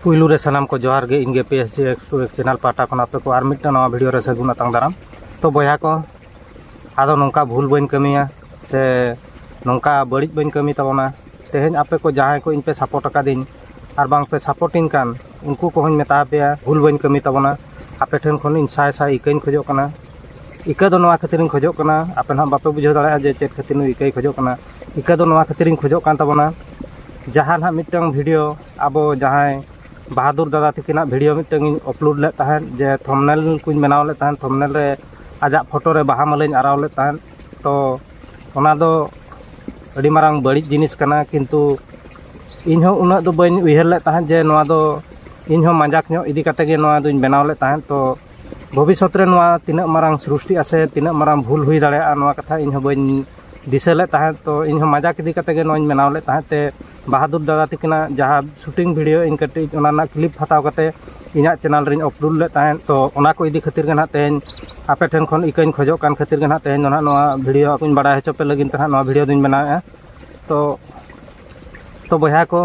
पुलू रे सनाम को जोहार गे इनगे PSG X2X चैनल पाटा खन आपे को आर मिट्टा नवा वीडियो रे सगुन अतांग दाराम। तो बया को आदो नोंका भूल बइन कमिया से नोंका बड़िज बइन कमी तबना तेहेन आपे को जहां को इन पे सपोर्ट अकादिन आर बांग पे सपोर्टिंग कान उनको को हन मेता पे भूल बइन कमी तबना आपे ठन खन इन साय साय इकइन खोजो कना इका दो नवा खातिर खोजो कना आपे ना बापे बुझो दाड़ा जे चेत खातिर इकई खोजो कना इका दो नवा खातिर खोजो कान तबना जहां ना मिट्टन वीडियो आबो जहां बहादुर दादा तकिना वीडियो मिट्टन अपलोड ले तहन जे थंबनेल कुछ बनाव ले तहन थंबनेल रे आजा फोटो रे बाहा मालें आराव ले तहन तो ओना दो अड़ी मारांग बड़िज जिनिस कना किंतु इनहो उना दो बइन उयहर ले तहन जे नवा दो इनहो मजाक नो इदी कते गे नवा दुइन बनाव ले तहन तो भविष्यत रे नवा तिना मारांग सृष्टि आसे तिना मारांग भूल हुई दाड़े नवा कथा इनहो बइन दिसे ले तहन तो इनहो मजाक इदी कते गे नवा बनाव ले तहन ते बहादुर दादा तकिना जहाँ शूटिंग वीडियो इन कटी क्लिप हताव कते इना चैनल रे अपलोड ले तहन तो ओना को इदी खातिर गना तेन आपे ठन खन इकइन खोजो कान खातिर गना तेन ना नवा वीडियो कुन बड़ा हेचो पे लगिन तहन नवा वीडियो दिन बनाए तो बया को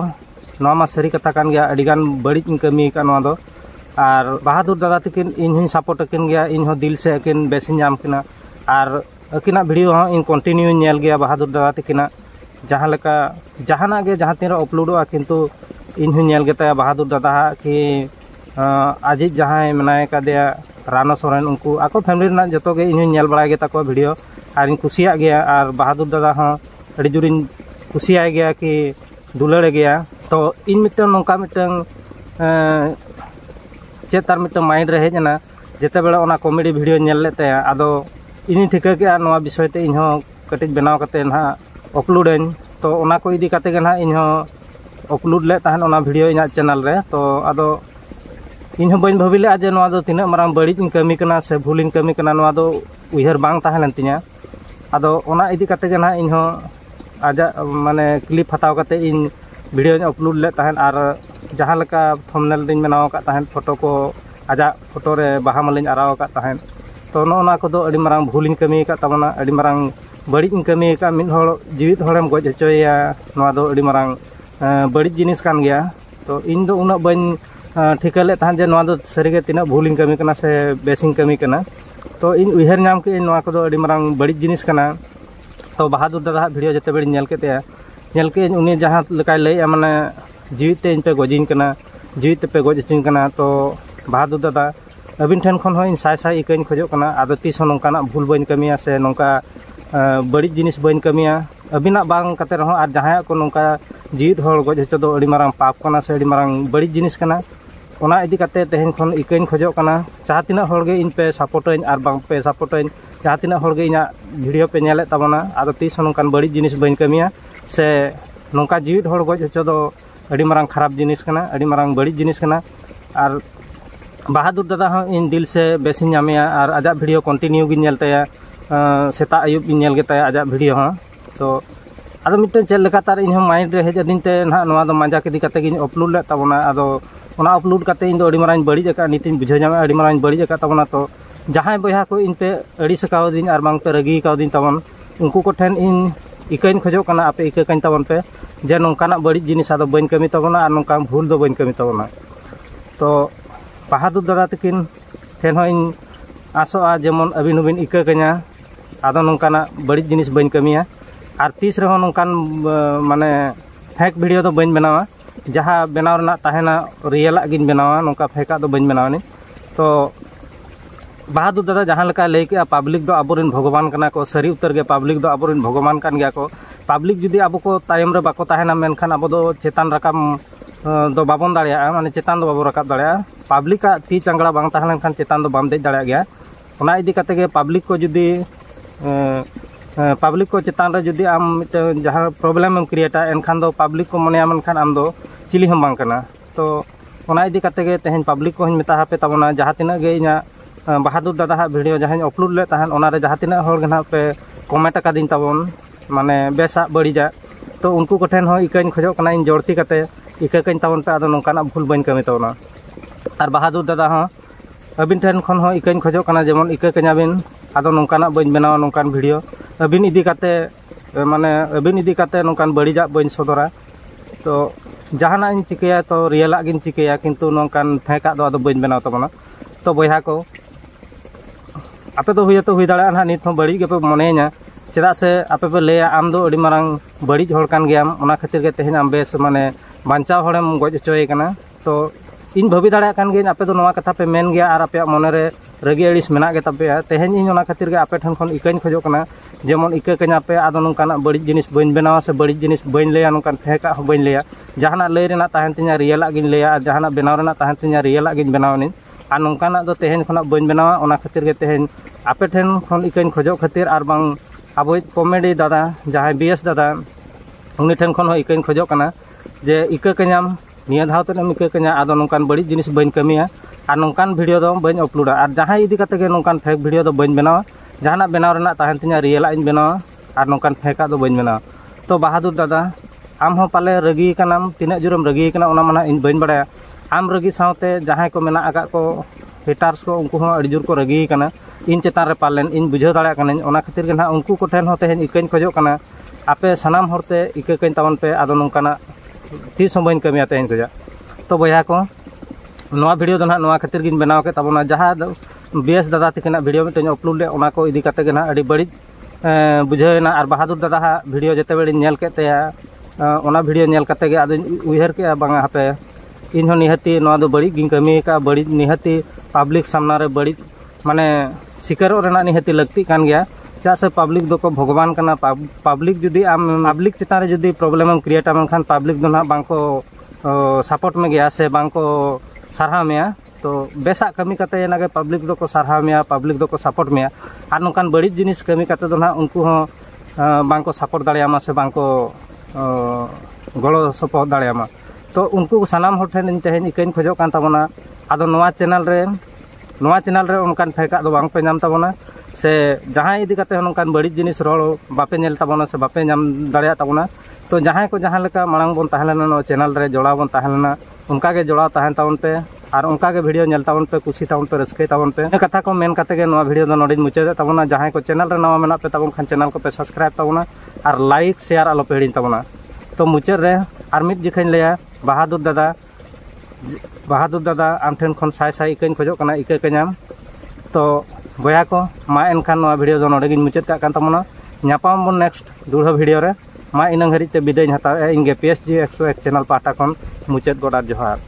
नवा मा सरी कथा कान गया अडिगान बड़ी कमी का नवा दो आर बहादुर दादा तकिन इन ही सपोर्ट अकिन गया इन हो दिल से अकिन बेसिन जाम किना आर अकिना वीडियो हो इन कंटिन्यू नेल गया बहादुर दादा तकिना जहाँ लेका जहाना गे जहाँ तीन अपलोडोगा किंतु इन ही नेल गेता बहादुर दादा कि आज जहाँ मनाए कादिया रानो सोरेन उनको आको फैमिली ना जतो गे इन ही नेल बड़ा गेता को वीडियो आर इन कुसिया गया आर बहादुर दादा हाँ अड़ी जुरिन कुसिया गया कि दुलड़े गया तो इन मिट्टन नौका मिट्टन चेतार मिट्टन माइंड रे हेजना जेते बेला ओना कॉमेडी वीडियो नेल लेते आदो इन ठिका के नवा विषय ते इन हो कटिज बनाव कते ना अपलोडें तो ओना को इदी कते ना इन हो अपलोड ले तहन ओना वीडियो इना चैनल रे तो आदो इन हो बइन भाबिले आज नवा दो तिना माराम बड़ी इन कमी कना से भूलिन कमी कना नवा दो उयहर बांग ताहन तिना आदो ओना इदी कते ना इन हो आजा माने क्लिप हताव कते इन वीडियो अपलोड ले तहन आर जहां लका थंबनेल दिन बनाव का तहन फोटो को आजा फोटो रे बाहा मालिन आराव का तहन तो नोना को दो अड़ी माराम भूलिन कमी का तबना अड़ी माराम बड़िज कमी का मिन होड़ जीवित होड़ेम गज हचोया नवा दो अड़ी मारांग बड़िज जिनिस कान गया तो इन दो उना बइन ठिका ले तहन जे नवा दो सरीगे तिना भूलिन कमी कना से बेसिन कमी कना तो इन उयहर नाम के नवा को दो अड़ी मारांग बड़िज जिनिस कना तो बहादुर दादा वीडियो जते बेड़ी नेल के उनी जहां लेकाय लय माने जीवित इन पे गजिन कना जीवित पे गज हचिन कना तो बहादुर दादा अबिन ठन खन हो इन साय साय इकइन खोजो कना आदो तीस हो नोंकाना भूल बइन कमिया से नोंका बड़िज जिनिस बइन कमिया अबिना बांग कते रहो आर जहां को नोंका जीवित होड़ गज हचो दो अड़ी मारांग पाप कना से अड़ी मारांग बड़िज जिनिस कना ओना इदी कते तेहन खन इकइन खोजो कना जहां तिना होड़ गे इन पे सपोर्टइन आर बांग पे सपोर्टइन जहां तिना होड़ गे इना वीडियो पे नेले तबना आदो तीस हो नोंकान बड़िज जिनिस बइन कमिया से नोंका जीवित होड़ गज हचो दो अड़ी मारांग खराब जिनिस कना अड़ी मारांग बड़िज जिनिस कना आर बहादुर दादा हो इन दिल से बेसिन नामिया आर आजा वीडियो कंटिन्यू गिन नेलताया सेता आयुब इन नेल गेता आजा वीडियो हाँ तो आदो मिट्टन चेल लेकातार इन माइंड रे हेज अदिन ते ना नवा दो मजा केदी कते गिन अपलोड ले तबना आदो ओना अपलोड कते इन दो अड़ी मारांग बड़ी जका नीतिन बुझाव जामे अड़ी मारांग बड़ी जका तबना तो जहां बया को इन पे अड़ी सकाव दिन आर बांग पे रगी काव दिन तबन उनको को ठेन इन इकइन खोजो कना आपे इका कन तबन पे जे नोंकाना बड़ी जिनिस आदो बइन कमी तबना आर नोंका भूल दो बइन कमी तबना तो बहादुर दादा तकिन ठेन हो इन आसोआ जेमन अबिन हुबिन इका कन्या आदो नोंकाना बड़ी जिनिस बइन कमिया आर तीस रहो नोंकान माने फेक वीडियो दो बइन बनावा जहां बनाव रना ताहेना रियला गिन बनावा नोंका फेका दो बइन बनावानी तो बहादुर दादा जहां लका लay के पब्लिक दो आबोरिन भगवान कना को सरी उतर गे पब्लिक दो आबोरिन भगवान कान गया को पब्लिक जुदी आबो को तायम रे बाको ताहेना मेनखान आबो दो चेतान रकाम दो बाबन दाड़िया माने चेतान दो बाबो रकाब दाड़िया पब्लिक का ती चंगड़ा बांग ताहलन खान चेतान दो बाम देज दाड़िया गया ओना इदी कते गे पब्लिक को जुदी पब्लिक को चेतान रे जुदी आम जहां प्रॉब्लम एम क्रिएटा एनखान दो पब्लिक को मने मनखान आम दो चिली हम बांग कना तो ओना इदी कते गे तेहन पब्लिक को मेता हापे तबना जहां तिना गे इना बहादुर दादा हा वीडियो जहां अपलोड ले तहन ओना रे जहां तिना होड़ गना पे कमेंट का दिन तबन माने बेसा बड़ीजा तो उनको को ठेन हो इकइन खोजो कना इन जोड़ती कते इका कन तबन पे आदो नोंकाना भूल बइन कमी तबना आर बहादुर दादा हो अबिन ठेन खन हो इकइन खोजो कना जेमन इका कन्याबिन आदो नोंकाना बइन बनावा नोंकान वीडियो अबिन इदी कते माने अबिन इदी कते नोंकान बड़ीजा बइन सदरा तो जहाना इन चिकया तो रियला गिन चिकया किंतु नोंकान फेका दो आदो बइन बनाव तबना तो बयहा को आपे तो हुई दाड़ा ना नित हो बड़ी के मनेना चेदा से आपे पे ले आम दो अड़ी मारंग बड़ी होड़ कान गयाम ओना खातिर के तेहन आम बेस माने बांचाव होड़ेम गज चोय कना तो इन भाभी दाड़ा कान गे आपे तो नोआ कथा पे मेन गया और आपे मने रे रगी अड़िस मेना गे तपे तेहन इन ओना खातिर के आपे ठन खन इकाइन खजो कना जेमन इका कन्या पे आदो नोंकाना बड़ी जिनिस बइन बनावा से बड़ी जिनिस बइन लेया नोंकान फेका हो बइन लेया जहाना लय रेना ताहन तिना रियला गिन लेया जहाना बनाव रेना ताहन तिना रियला गिन बनावनी आ नोंकाना दो तेहन खना बइन बनावा ओना खातिर के तेहन आपे ठन खन इकाइन खजो खातिर आर बांग अब कमेडी दादा जहाँ बीएस दादा उनी ठेन खन इकाइन खजो कना जे इका कन्याम निया धाव तने इका कन्या आदो नोंकान बड़ी जिनिस बइन कमिया और नोंकान वीडियो दो बइन अपलोडा और जहाँ इदी कते के नोंकान फेक वीडियो दो बइन बनावा जहाना बनाव रेना ताहन तिना रियला इन बनावा और नोंकान फेका दो बइन बनावा तो बहादुर दादा आम हो पाले रगी कनाम तिना जुरम रगी कना ओना माना इन बइन बड़ाया आम रगी सावते जहाँ को मेना आका को हेटार्स को उनको अड़ी जोर को रगी कना इन चेतान रे पालेन इन बुझाव दाड़ा कना ओना खातिर के ना उनको को ठेन हो तेहन इकाइन खजो कना आपे सनाम होरते इका कइन तावन पे आदो नोंकाना तीस बइन कमिया तेहन खजा तो बया को नोआ वीडियो दो ना नोआ खातिर गिन बनाव के तबना जहाँ बीएस दादा तिकना वीडियो में अपलोड ले ओना को इदी कते के ना अड़ी बड़ी बुझावना और बहादुर दादा हा वीडियो जते बेड़ी नेल केते ओना वीडियो नेल कते गे आदो उयहर के बांगा हापे इन हो निहती नोआ दो बड़ी गिन कमी का बड़ी निहती पब्लिक सामना रे बड़ी माने शिकारो रेना निहती लगती कान गया चा से पब्लिक दो को भगवान कना पब्लिक जुदी आम पब्लिक चितारे जुदी प्रॉब्लम हम क्रिएट आम खान पब्लिक दो ना बांको सपोर्ट में गया से बांको सारहा में तो बेसा कमी कते ना पब्लिक दो को सारहा में पब्लिक दो को सपोर्ट में और नोकान बड़ी जिनिस कमी कते दो ना उनको हो बांको सपोर्ट दाड़ियामा से बांको गड़ो सपोर्ट दाड़ियामा तो उनको सानाम होर ठेन तेहन इकाइन खजो कान ताबना आदो नोआ चैनल रे उनकान फेका दो बांग पे नाम ताबना से जहाँ इदी कते नोकान बड़ी जिनिस रोड़ बापे नेल ताबना से बापे नाम दाड़िया ताबना तो जहाँ को जहाँ लेका मांग बन ताहेलेना नो चैनल रे जोड़ा बन ताहेलेना उनका के जोड़ा ताहेन ताबन पे और उनका के वीडियो नेल ताबन पे कुछ ताबन पे रस्के ताबन पे कथा को मेन कते के नोआ वीडियो दो नोडिन मुचादे ताबना जहाँ को चैनल रे नवा मेना पे ताबन खान चैनल को पे सब्सक्राइब ताबना और लाइक शेयर आलो पे हिडिन ताबना तो मुचाद रे और मिट जिखैन लेया बहादुर दादा आम ठेन खन साय साय इकाइन खजो कना इका कन्याम तो बया को मा एनखान नोआ वीडियो दो नोडे गिन मुचाद का कान ताबना न्यापाम बन नेक्स्ट दुढ़ा वीडियो रे मा इनंग हरिते बिदाय हतावे इनगे PSG 101 चैनल पाटा खन मुचाद गोडार जोहार।